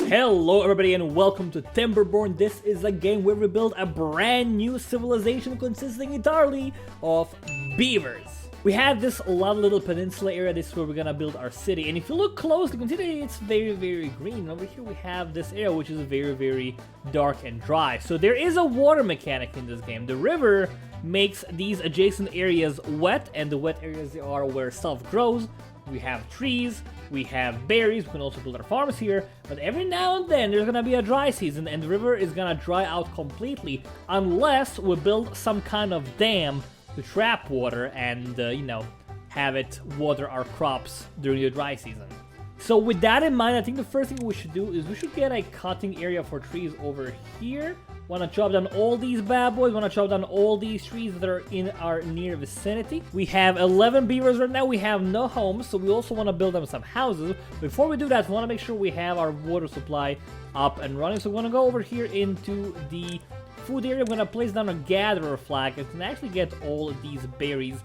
Hello everybody and welcome to Timberborn. This is a game where we build a brand new civilization consisting entirely of beavers. We have this lovely little peninsula area. This is where we're gonna build our city, and if you look closely, you can see that it's very green. Over here we have this area which is very dark and dry. So there is a water mechanic in this game. The river makes these adjacent areas wet, and the wet areas are where stuff grows. We have trees, we have berries, we can also build our farms here, but every now and then there's gonna be a dry season and the river is gonna dry out completely unless we build some kind of dam to trap water and, have it water our crops during the dry season. So with that in mind, I think the first thing we should do is we should get a cutting area for trees over here. Want to chop down all these bad boys. Want to chop down all these trees that are in our near vicinity. We have 11 beavers right now. We have no homes, so we also want to build them some houses. Before we do that, we want to make sure we have our water supply up and running. So we're going to go over here into the food area. I'm going to place down a gatherer flag and can actually get all of these berries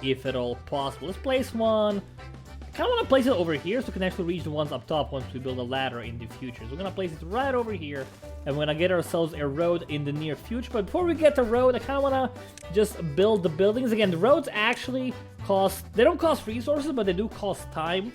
if at all possible. Let's place one. I kind of want to place it over here so we can actually reach the ones up top once we build a ladder in the future. So we're going to place it right over here, and we're going to get ourselves a road in the near future. But before we get the road, I kind of want to just build the buildings. Again, the roads actually they don't cost resources, but they do cost time.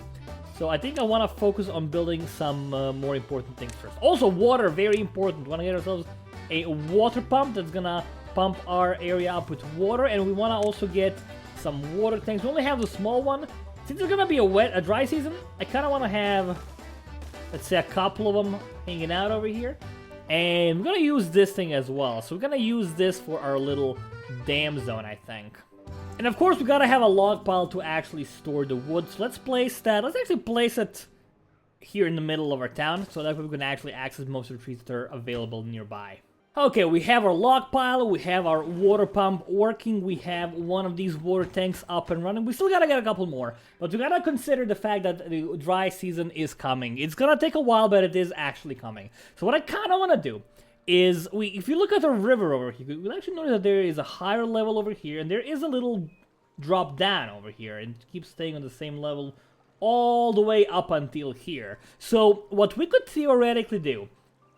So I think I want to focus on building some more important things first. Also, water, very important. We want to get ourselves a water pump that's going to pump our area up with water, and we want to also get some water tanks. We only have the small one. Since it's gonna be a dry season, I kind of want to have, let's say, a couple of them hanging out over here. And we're gonna use this thing as well. So we're gonna use this for our little dam zone, I think. And of course, we gotta have a log pile to actually store the wood. So let's place that. Let's actually place it here in the middle of our town, so that we can actually access most of the trees that are available nearby. Okay, we have our log pile, we have our water pump working, we have one of these water tanks up and running. We still gotta get a couple more, but we gotta consider the fact that the dry season is coming. It's gonna take a while, but it is actually coming. So what I kinda wanna do is, if you look at the river over here, you'll actually notice that there is a higher level over here, and there is a little drop down over here, and it keeps staying on the same level all the way up until here. So what we could theoretically do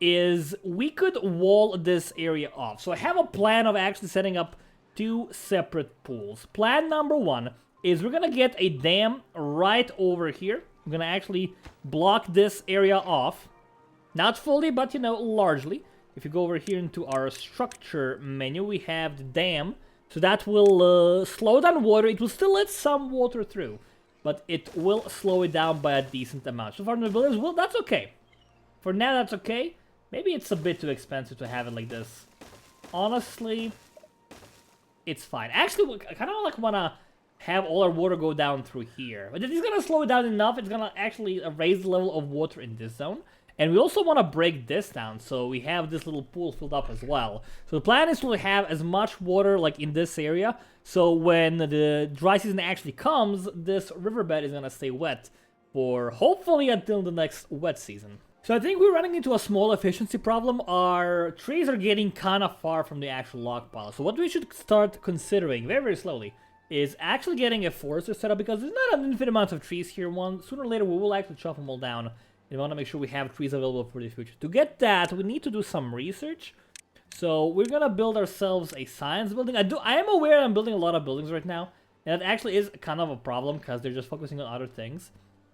is we could wall this area off. So I have a plan of actually setting up two separate pools. Plan number one is we're gonna get a dam right over here. I'm gonna actually block this area off. Not fully, but largely. If you go over here into our structure menu, we have the dam. So that will slow down water. It will still let some water through, but it will slow it down by a decent amount. So for the builders, well, that's okay. For now, that's okay. Maybe it's a bit too expensive to have it like this. Honestly, it's fine. Actually, I kind of want to have all our water go down through here. But if it's going to slow it down enough, it's going to actually raise the level of water in this zone. And we also want to break this down, so we have this little pool filled up as well. So the plan is to have as much water like in this area, so when the dry season actually comes, this riverbed is going to stay wet for hopefully until the next wet season. So I think we're running into a small efficiency problem. Our trees are getting kind of far from the actual log pile. So what we should start considering very slowly is actually getting a forester set up, because there's not an infinite amount of trees here. Sooner or later we will actually chop them all down, and we want to make sure we have trees available for the future. To get that, we need to do some research. So we're gonna build ourselves a science building. I am aware I'm building a lot of buildings right now, and that actually is kind of a problem because they're just focusing on other things.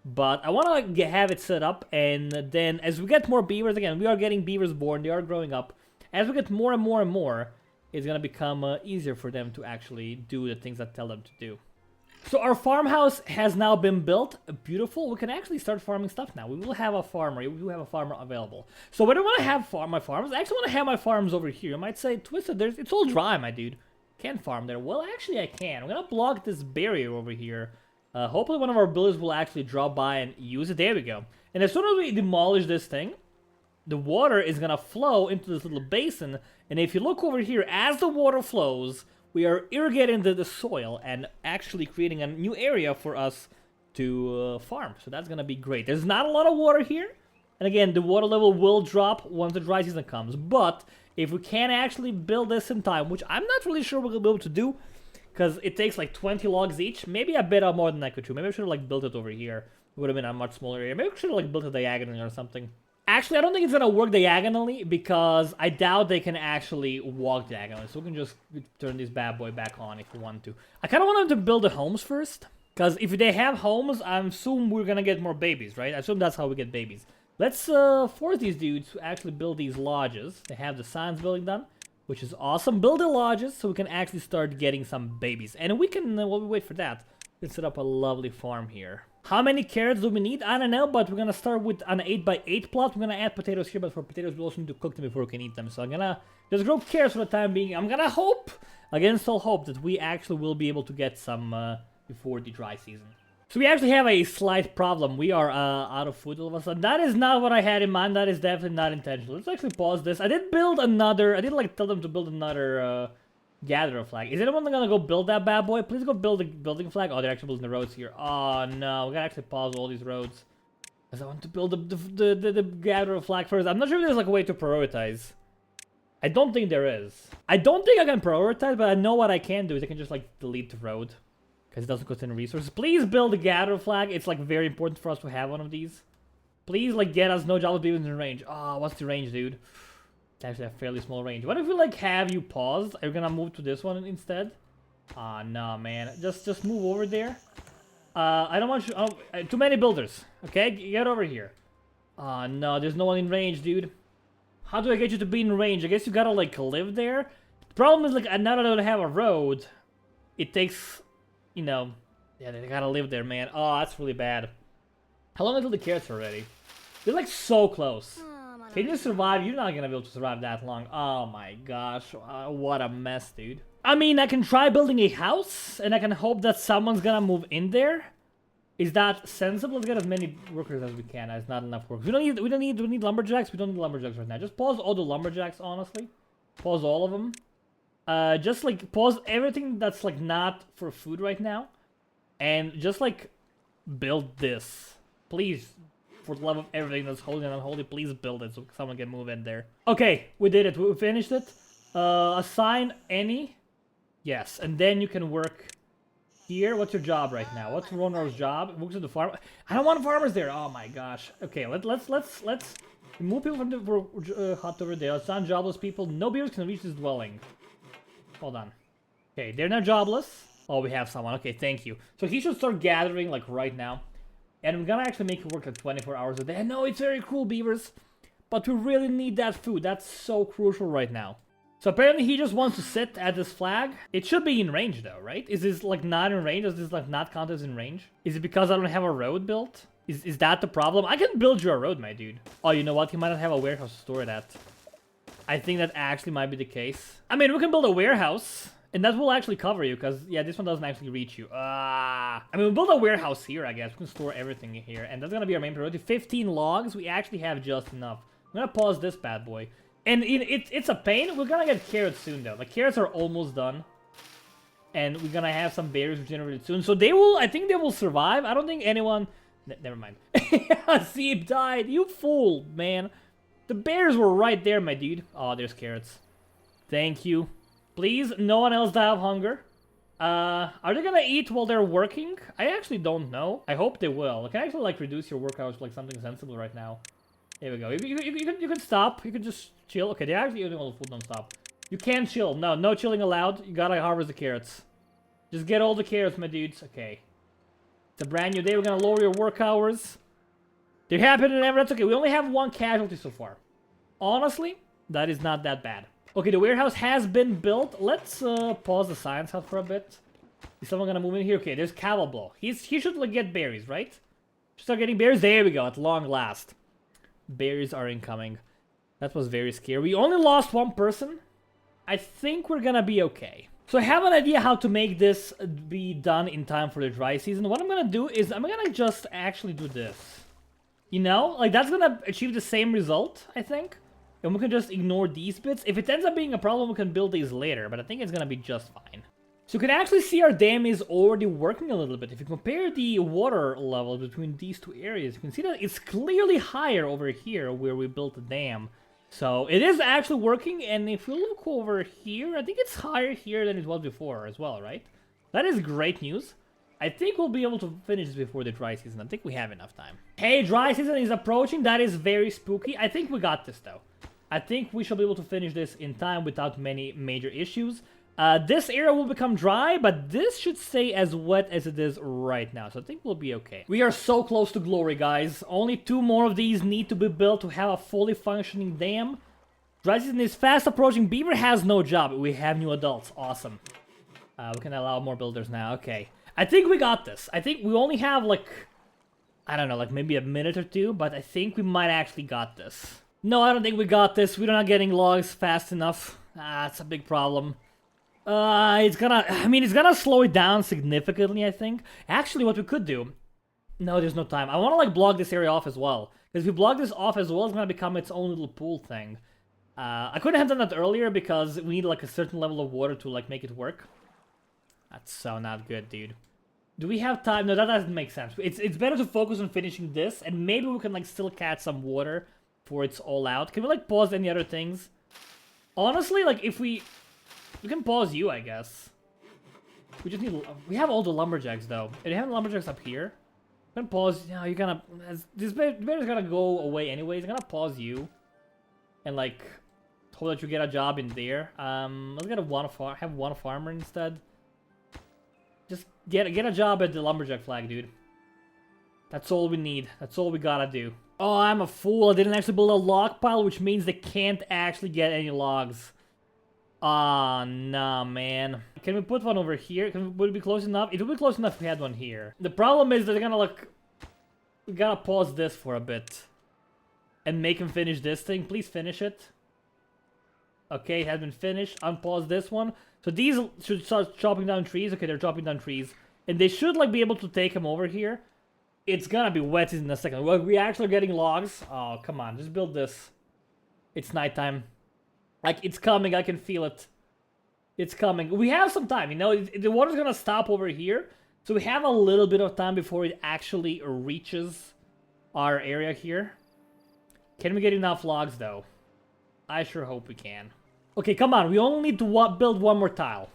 But I want to have it set up, and then as we get more beavers, again, we are getting beavers born, they are growing up. As we get more and more, it's going to become easier for them to actually do the things that tell them to do. So our farmhouse has now been built. Beautiful. We can actually start farming stuff now. We will have a farmer. We will have a farmer available. So where do I want to have my farms? I actually want to have my farms over here. You might say, Twisted, it's all dry, my dude. Can't farm there. Well, actually I can. I'm going to block this barrier over here. Hopefully one of our builders will actually drop by and use it. There we go. And as soon as we demolish this thing, the water is going to flow into this little basin. And if you look over here, as the water flows, we are irrigating the soil and actually creating a new area for us to farm. So that's going to be great. There's not a lot of water here. And again, the water level will drop once the dry season comes. But if we can actually build this in time, which I'm not really sure we're going to be able to do, because it takes like 20 logs each. Maybe a bit more than I could do. Maybe I should have like built it over here. It would have been a much smaller area. Maybe I should have like built a diagonal or something. Actually, I don't think it's gonna work diagonally because I doubt they can actually walk diagonally. So we can just turn this bad boy back on if we want to. I kind of want them to build the homes first. Because if they have homes, I assume we're gonna get more babies, right? I assume that's how we get babies. Let's force these dudes to actually build these lodges. They have the science building done, which is awesome. Build the lodges so we can actually start getting some babies. And we can, while we wait for that, we can set up a lovely farm here. How many carrots do we need? I don't know, but we're gonna start with an 8x8 plot. We're gonna add potatoes here, but for potatoes we also need to cook them before we can eat them. So I'm gonna just grow carrots for the time being. I'm gonna hope, against all hope, that we actually will be able to get some before the dry season. So we actually have a slight problem. We are out of food all of a sudden. That is not what I had in mind. That is definitely not intentional. Let's actually pause this. I did build another... I did like tell them to build another gatherer flag. Is anyone gonna go build that bad boy? Please go build a building flag. Oh, they're actually building the roads here. Oh no, we gotta actually pause all these roads. Because I want to build the gatherer flag first. I'm not sure if there's like a way to prioritize. I don't think there is. I don't think I can prioritize, but I know what I can do is I can just like delete the road. Because it doesn't cost any resources. Please build a gatherer flag. It's like very important for us to have one of these. Please like get us no jobless people in the range. Oh, what's the range, dude? It's actually a fairly small range. What if we like have you paused? Are you gonna move to this one instead? Ah, no, man. Just move over there. I don't want you. Oh, too many builders. Okay, get over here. Ah, no, there's no one in range, dude. How do I get you to be in range? I guess you gotta like live there. The problem is like now that I don't have a road, it takes. You know, yeah, they gotta live there, man. Oh, that's really bad. How long until the carrots are ready? They're like so close. Can you survive? You're not gonna be able to survive that long. Oh my gosh, what a mess, dude. I mean, I can try building a house, and I can hope that someone's gonna move in there. Is that sensible? Let's get as many workers as we can. That's not enough workers. We need lumberjacks. We don't need lumberjacks right now. Just pause all the lumberjacks, honestly. Pause all of them. Just like pause everything that's like not for food right now, and just like build this, please, for the love of everything that's holy and unholy. Please build it so someone can move in there. Okay, we did it. We finished it. Assign any, yes, and then you can work here. What's your job right now? What's Ronor's job? Works at the farm. I don't want farmers there. Oh my gosh. Okay, let's remove people from the hut over there. Assign jobless people. No beavers can reach this dwelling. Hold on. Okay, they're now jobless. Oh, we have someone. Okay, thank you. So he should start gathering, like, right now. And we're gonna actually make it work like 24 hours a day. I know it's very cruel, beavers. But we really need that food. That's so crucial right now. So apparently he just wants to sit at this flag. It should be in range, though, right? Is this, like, not in range? Does this, like, not count as in range? Is it because I don't have a road built? Is that the problem? I can build you a road, my dude. Oh, you know what? He might not have a warehouse to store it at. I think that actually might be the case. I mean, we can build a warehouse, and that will actually cover you, because, yeah, this one doesn't actually reach you. I mean, we'll build a warehouse here, I guess. We can store everything here, and that's going to be our main priority. 15 logs, we actually have just enough. I'm going to pause this bad boy. And it's a pain. We're going to get carrots soon, though. The carrots are almost done. And we're going to have some berries regenerated soon. So they will, I think they will survive. I don't think anyone... Never mind. Zeeb died. You fool, man. The bears were right there, my dude. Oh, there's carrots. Thank you. Please, no one else die of hunger. Are they gonna eat while they're working? I actually don't know. I hope they will. I can actually, like, reduce your work hours to, like, something sensible right now. Here we go. You can stop. You can just chill. Okay, they're actually eating all the food non-stop. You can't chill. No chilling allowed. You gotta harvest the carrots. Just get all the carrots, my dudes. Okay. It's a brand new day. We're gonna lower your work hours. They're happy to never. That's okay. We only have one casualty so far. Honestly, that is not that bad. Okay, the warehouse has been built. Let's pause the science hut for a bit. Is someone gonna move in here? Okay, there's Cavalblo. He should like get berries, right? Should start getting berries. There we go. At long last, berries are incoming. That was very scary. We only lost one person. I think we're gonna be okay. So I have an idea how to make this be done in time for the dry season. What I'm gonna do is I'm gonna just actually do this. You know, like that's gonna achieve the same result, I think. And we can just ignore these bits. If it ends up being a problem, we can build these later, but I think it's gonna be just fine. So you can actually see our dam is already working a little bit. If you compare the water level between these two areas, you can see that it's clearly higher over here where we built the dam. So it is actually working, and if you look over here, I think it's higher here than it was before as well, right? That is great news. I think we'll be able to finish this before the dry season. I think we have enough time. Hey, dry season is approaching. That is very spooky. I think we got this, though. I think we shall be able to finish this in time without many major issues. This area will become dry, but this should stay as wet as it is right now. So I think we'll be okay. We are so close to glory, guys. Only 2 more of these need to be built to have a fully functioning dam. Dry season is fast approaching. Beaver has no job. We have new adults. Awesome. We can allow more builders now. Okay. I think we got this. I think we only have, like, I don't know, like maybe a minute or 2, but I think we might actually got this. No, I don't think we got this. We're not getting logs fast enough. That's a big problem. It's gonna slow it down significantly, I think. Actually, what we could do... No, there's no time. I want to, like, block this area off as well. Because if we block this off as well, it's gonna become its own little pool thing. I couldn't have done that earlier because we need, like, a certain level of water to, like, make it work. That's so not good, dude. Do we have time? No, that doesn't make sense. It's better to focus on finishing this, and maybe we can, like, still catch some water before it's all out. Can we, like, pause any other things? Honestly, like, if we can pause you, I guess. We just need... We have all the lumberjacks, though. Do you have the lumberjacks up here? We can pause... No, you're gonna... This bear's gonna go away anyways. I'm gonna pause you. And, like, hope that you get a job in there. Let's get have one farmer instead. Just get a job at the lumberjack flag, dude. That's all we need. That's all we gotta do. Oh, I'm a fool. I didn't actually build a log pile, which means they can't actually get any logs. Ah, nah, man. Can we put one over here? Would it be close enough? It would be close enough if we had one here. The problem is that they're gonna, like... We gotta pause this for a bit. And make him finish this thing. Please finish it. Okay, it has been finished. Unpause this one. So these should start chopping down trees. Okay, they're chopping down trees. And they should, like, be able to take him over here. It's gonna be wet in a second. Well, we actually are getting logs. Oh, come on. Just build this. It's nighttime. Like, it's coming. I can feel it. It's coming. We have some time, you know? The water's gonna stop over here. So we have a little bit of time before it actually reaches our area here. Can we get enough logs, though? I sure hope we can. Okay, come on. We only need to build one more tile.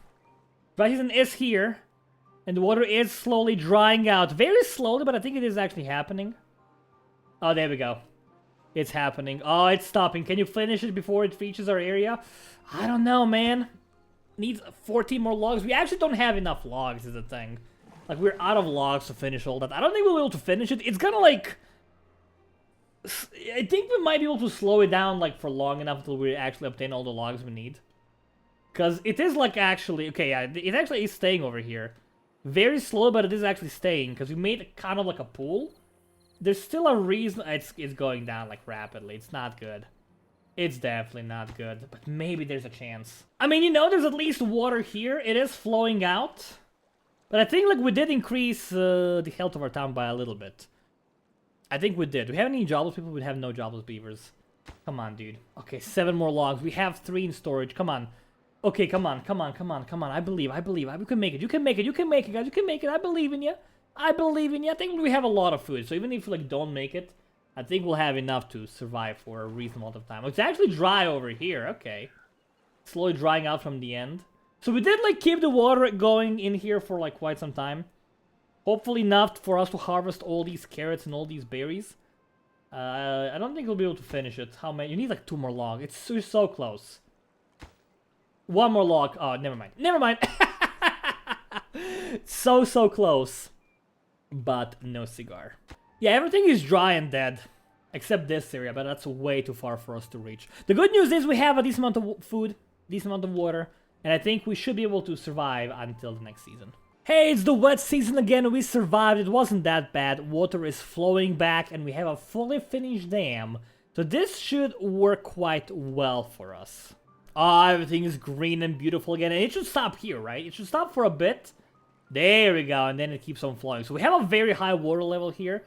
Dry season is here. And the water is slowly drying out. Very slowly, but I think it is actually happening. Oh, there we go. It's happening. Oh, it's stopping. Can you finish it before it reaches our area? I don't know, man. Needs 14 more logs. We actually don't have enough logs, is the thing. Like, we're out of logs to finish all that. I don't think we'll be able to finish it. It's gonna, like... I think we might be able to slow it down, like, for long enough until we actually obtain all the logs we need. Because it is, like, actually... Okay, yeah, it actually is staying over here. Very slow, but it is actually staying, because we made kind of like a pool. There's still a reason... It's going down, like, rapidly. It's not good. It's definitely not good, but maybe there's a chance. I mean, you know, there's at least water here. It is flowing out. But I think, like, we did increase the health of our town by a little bit. I think we did. Do we have any jobless people? We have no jobless beavers. Come on, dude. Okay, 7 more logs. We have 3 in storage. Come on. Okay, come on. I believe. We can make it. You can make it, guys. You can make it. I believe in you. I think we have a lot of food. So even if we, like, don't make it, I think we'll have enough to survive for a reasonable amount of time. It's actually dry over here. Okay. Slowly drying out from the end. So we did, like, keep the water going in here for, like, quite some time. Hopefully enough for us to harvest all these carrots and all these berries. I don't think we'll be able to finish it. How many? You need, like, 2 more logs. It's so close. 1 more log. Oh, never mind. So close. But no cigar. Yeah, everything is dry and dead. Except this area, but that's way too far for us to reach. The good news is we have a decent amount of food, decent amount of water, and I think we should be able to survive until the next season. Hey, it's the wet season again. We survived. It wasn't that bad. Water is flowing back, and we have a fully finished dam. So this should work quite well for us. Ah, everything is green and beautiful again. And it should stop here, right? It should stop for a bit. There we go. And then it keeps on flowing. So we have a very high water level here.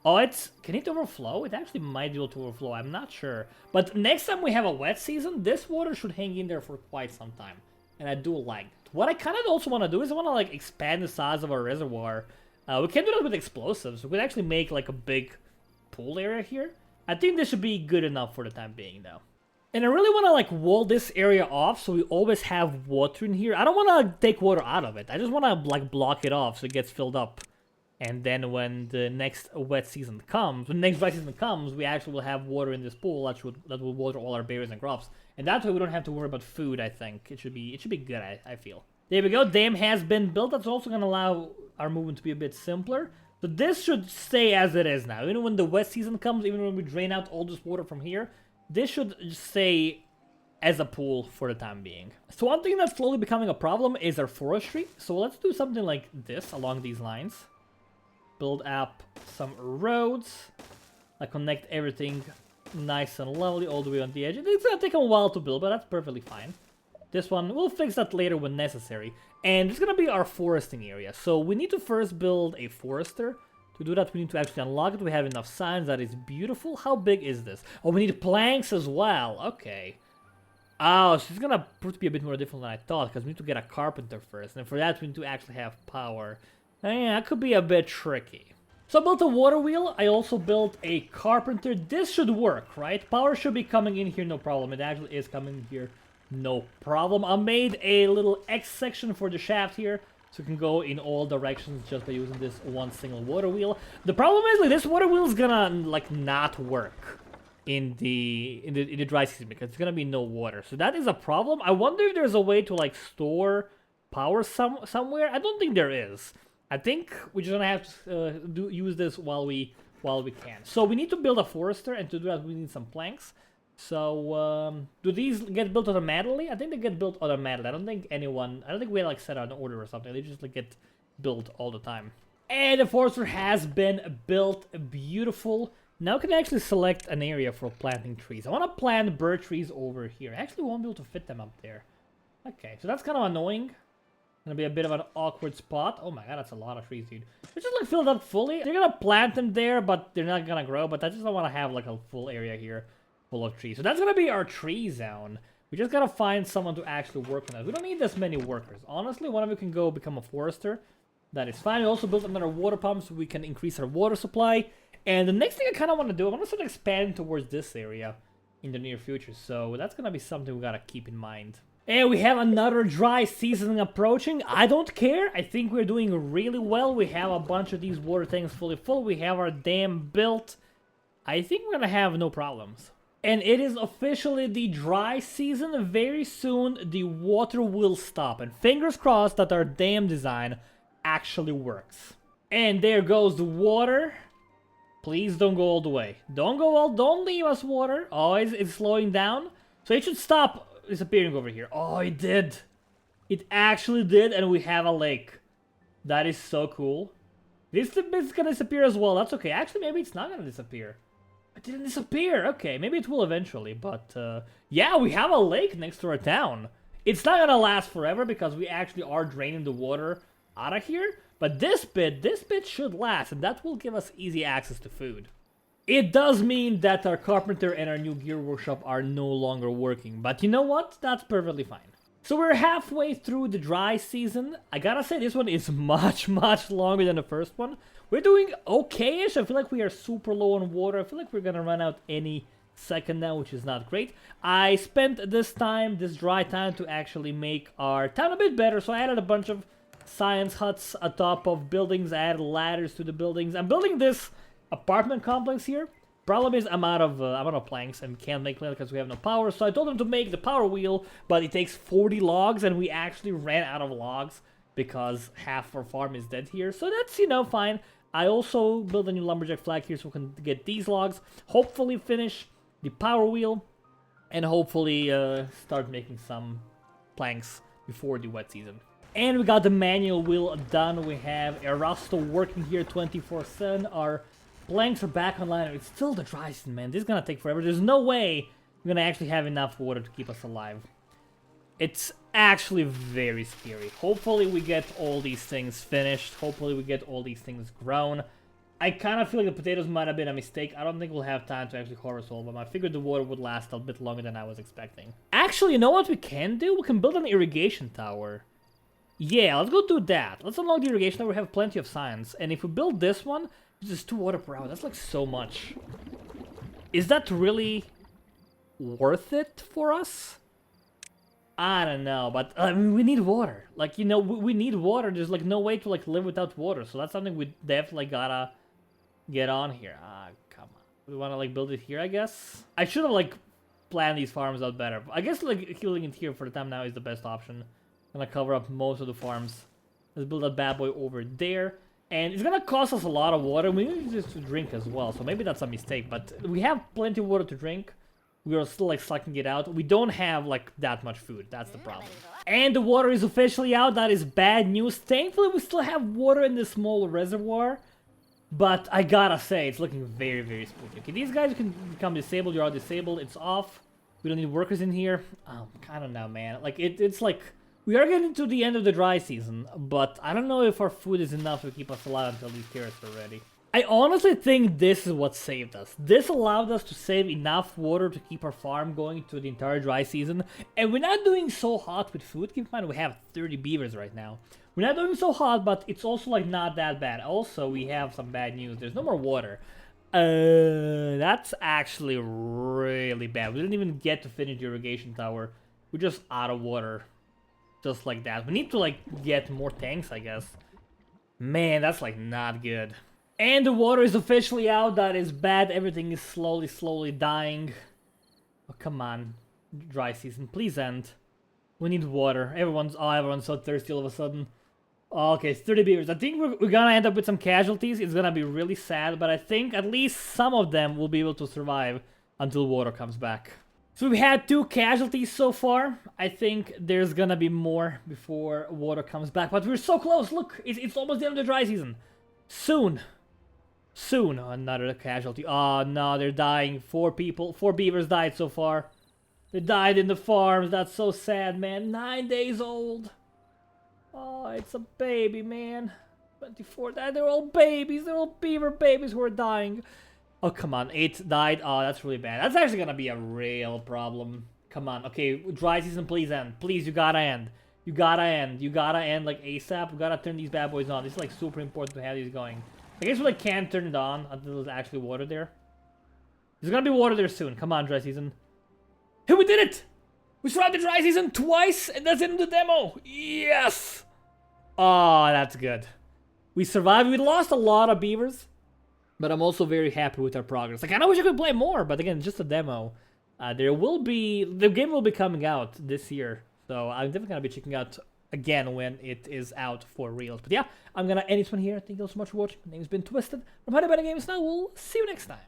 Oh, can it overflow? It actually might be able to overflow. I'm not sure. But next time we have a wet season, this water should hang in there for quite some time. And I do like it. What I kind of also want to do is I want to, like, expand the size of our reservoir. We can do that with explosives. We could actually make, like, a big pool area here. I think this should be good enough for the time being, though. And I really want to like wall this area off so we always have water in here. I don't want to take water out of it. I just want to like block it off so it gets filled up. And then when the next wet season comes, when the next dry season comes, we actually will have water in this pool that will water all our berries and crops. And that way we don't have to worry about food, I think. It should be good, I feel. There we go, dam has been built. That's also going to allow our movement to be a bit simpler. So this should stay as it is now. Even when the wet season comes, even when we drain out all this water from here, this should stay as a pool for the time being. So one thing that's slowly becoming a problem is our forestry. So let's do something like this along these lines. Build up some roads. I connect everything nice and lovely all the way on the edge. It's gonna take a while to build, but that's perfectly fine. This one, we'll fix that later when necessary. And it's gonna be our foresting area. So we need to first build a forester. To do that, we need to actually unlock it. We have enough signs. That is beautiful. How big is this? Oh, we need planks as well. Okay. Oh, so it's gonna prove to be a bit more difficult than I thought, because we need to get a carpenter first. And for that, we need to actually have power. Yeah, that could be a bit tricky. So I built a water wheel. I also built a carpenter. This should work, right? Power should be coming in here, no problem. It actually is coming in here, no problem. I made a little X section for the shaft here, so it can go in all directions just by using this one single water wheel. The problem is, like, this water wheel is gonna like not work in the dry season because it's gonna be no water. So that is a problem. I wonder if there's a way to like store power somewhere. I don't think there is. I think we're just gonna have to use this while we can. So we need to build a forester, and to do that we need some planks. So do these get built automatically? I think they get built automatically. I don't think we like set out an order or something. They just like get built all the time. And the forester has been built. Beautiful. Now I can actually select an area for planting trees. I want to plant birch trees over here. I actually won't be able to fit them up there. Okay, so that's kind of annoying. Gonna be a bit of an awkward spot. Oh my god, that's a lot of trees, dude. They're just like filled up fully. They're gonna plant them there, but they're not gonna grow. But I just don't want to have like a full area here full of trees. So that's gonna be our tree zone. We just gotta find someone to actually work on that. We don't need this many workers. Honestly, one of you can go become a forester. That is fine. We also built another water pump so we can increase our water supply. And the next thing I kind of want to do, I want to start expanding towards this area in the near future. So that's gonna be something we gotta keep in mind. And we have another dry season approaching. I don't care. I think we're doing really well. We have a bunch of these water tanks fully full. We have our dam built. I think we're gonna have no problems. And it is officially the dry season. Very soon the water will stop. And fingers crossed that our dam design actually works. And there goes the water. Please don't go all the way. Don't leave us water. Oh, it's slowing down. So it should stop disappearing over here. Oh, it did. It actually did, and we have a lake. That is so cool. This is gonna disappear as well. That's okay. Actually, maybe it's not gonna disappear. It didn't disappear. Okay, maybe it will eventually. But yeah, we have a lake next to our town. It's not gonna last forever because we actually are draining the water out of here. But this bit should last, and that will give us easy access to food. It does mean that our carpenter and our new gear workshop are no longer working, but you know what? That's perfectly fine. So we're halfway through the dry season. I gotta say, this one is much longer than the first one. We're doing okay-ish. I feel like we are super low on water. I feel like we're gonna run out any second now, which is not great. I spent this dry time, to actually make our town a bit better, so I added a bunch of science huts atop of buildings. I added ladders to the buildings. I'm building this apartment complex here. Problem is I'm out of planks and can't make planks because we have no power. So I told them to make the power wheel, but it takes 40 logs, and we actually ran out of logs because half our farm is dead here. So that's, you know, fine. I also built a new lumberjack flag here so we can get these logs, hopefully finish the power wheel, and hopefully start making some planks before the wet season. And we got the manual wheel done. We have Erasto working here 24/7. Our planks are back online. It's still the dry season, man. This is gonna take forever. There's no way we're gonna actually have enough water to keep us alive. It's actually very scary. Hopefully we get all these things finished. Hopefully we get all these things grown. I kind of feel like the potatoes might have been a mistake. I don't think we'll have time to actually harvest all of them. I figured the water would last a bit longer than I was expecting. Actually, you know what we can do? We can build an irrigation tower. Yeah, let's go do that. Let's unlock the irrigation tower. We have plenty of science. And if we build this one, this is 2 water per hour. That's like so much. Is that really worth it for us? I don't know, but I mean, we need water. Like, you know, we need water. There's like no way to like live without water, so that's something we definitely gotta get on here. Ah, come on. We wanna like build it here, I guess. I should have like planned these farms out better. I guess like healing it here for the time now is the best option. Gonna cover up most of the farms. Let's build that bad boy over there. And it's gonna cost us a lot of water. We need this to drink as well, so maybe that's a mistake. But we have plenty of water to drink. We are still like sucking it out. We don't have like that much food. That's the problem. And the water is officially out. That is bad news. Thankfully, we still have water in this small reservoir. But I gotta say, it's looking very, very spooky. Okay, these guys can become disabled. You're all disabled. It's off. We don't need workers in here. I don't know, man. Like, it's like... We are getting to the end of the dry season, but I don't know if our food is enough to keep us alive until these carrots are ready. I honestly think this is what saved us. This allowed us to save enough water to keep our farm going through the entire dry season. And we're not doing so hot with food. Keep in mind, we have 30 beavers right now. We're not doing so hot, but it's also like not that bad. Also, we have some bad news. There's no more water. That's actually really bad. We didn't even get to finish the irrigation tower. We're just out of water. Just like that. We need to like get more tanks, I guess. Man, that's like not good. And the water is officially out. That is bad. Everything is slowly dying. Oh, come on. Dry season, please end. We need water. Everyone's so thirsty all of a sudden. Okay, 30 beavers. I think we're gonna end up with some casualties. It's gonna be really sad, but I think at least some of them will be able to survive until water comes back. So we've had 2 casualties so far. I think there's gonna be more before water comes back. But we're so close. Look, it's almost the end of the dry season. Soon. Oh, another casualty. Oh no, they're dying. 4 people. 4 beavers died so far. They died in the farms. That's so sad, man. 9 days old. Oh, it's a baby, man. 24. They're all babies. They're all beaver babies who are dying. Oh, come on. 8 died. Oh, that's really bad. That's actually gonna be a real problem. Come on. Okay, dry season, please end. Please, you gotta end. You gotta end. You gotta end, like, ASAP. We gotta turn these bad boys on. This is, like, super important to have these going. I guess we, like, can't turn it on until there's actually water there. There's gonna be water there soon. Come on, dry season. Hey, we did it! We survived the dry season twice, and that's in the demo. Yes! Oh, that's good. We survived. We lost a lot of beavers. But I'm also very happy with our progress. Like, I wish I could play more, but again, just a demo. The game will be coming out this year, so I'm definitely gonna be checking out again when it is out for real. But yeah, I'm gonna end this one here. Thank you all so much for watching. My name's been Twisted from HoneyBunnyGames. Now we'll see you next time.